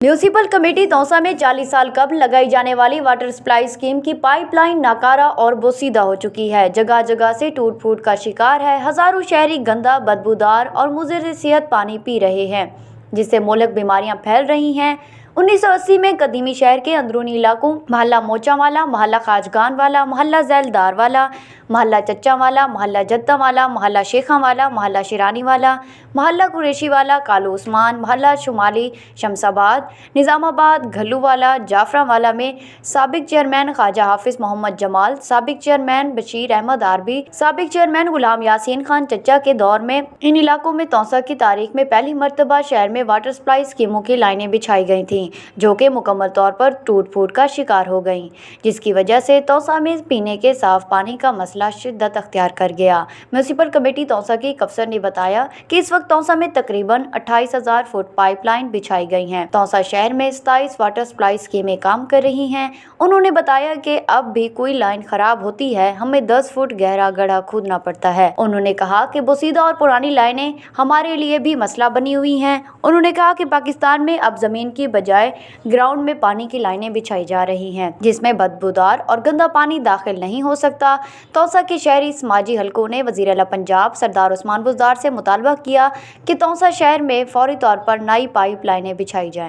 Municipal committee Taunsa में 40 साल कब लगाई जाने वाली वाटर सप्लाई स्कीम की पाइपलाइन नाकारा और बोसीदा हो चुकी है। जगह जगह से टूट फूट का शिकार है। हजारों शहरी गंदा, बदबूदार और मुज़र सेहत पानी पी रहे हैं, जिससे मोहल्लक बीमारियां फैल रही हैं। 1980 में कदीमी शहर के अंदरूनी इलाकों मोहल्ला मोचा वाला, मोहल्ला खाजगान वाला, मोहल्ला जैलदार वाला, मोहल्ला चच्चा वाला, मोहल्ला जद्दा वाला, मोहल्ला शेखा वाला, मोहल्ला शिरानी वाला, मोहल्ला कुरैशी वाला, कालू उस्मान, मोहल्ला शुमाली शमसाबाद, निज़ामाबाद, घल्लू वाला, जाफरा वाला में साबिक चेयरमैन ख्वाजा हाफिज मोहम्मद जमाल, साबिक चेयरमैन बशीर अहमद आरबी, साबिक चेयरमैन गुलाम यासीन खान चच्चा के दौर में इन इलाकों में तौसा की तारीख में पहली मरतबा शहर में वाटर सप्लाई स्कीमों की लाइनें बिछाई गई थीं, जो कि मुकम्मल तौर पर टूट फूट का शिकार हो गईं, जिसकी वजह से तौसा में पीने के साफ पानी का मसला शिद्दत अख्तियार कर गया। म्यूनिसिपल कमेटी तौसा की एक अफसर ने बताया कि इस वक्त तौसा में तकरीबन 28,000 फुट पाइपलाइन बिछाई गई हैं। तौसा शहर में 27 वाटर सप्लाई स्कीमें काम कर रही हैं। उन्होंने बताया कि अब भी कोई लाइन खराब होती है, हमें 10 फुट गहरा गड्ढा खोदना पड़ता है। उन्होंने कहा कि बोसीदा और पुरानी लाइनें हमारे लिए भी मसला बनी हुई हैं। उन्होंने कहा कि पाकिस्तान में अब जमीन की बजाय ग्राउंड में पानी की लाइनें बिछाई जा रही हैं, जिसमें बदबूदार और गंदा पानी दाखिल नहीं हो सकता। तौसा के शहरी समाजी हलकों ने वज़ीर आला पंजाब सरदार उस्मान बुज़दार से मुतालबा किया कि तौसा शहर में फौरी तौर पर नई पाइप लाइनें बिछाई जाएं।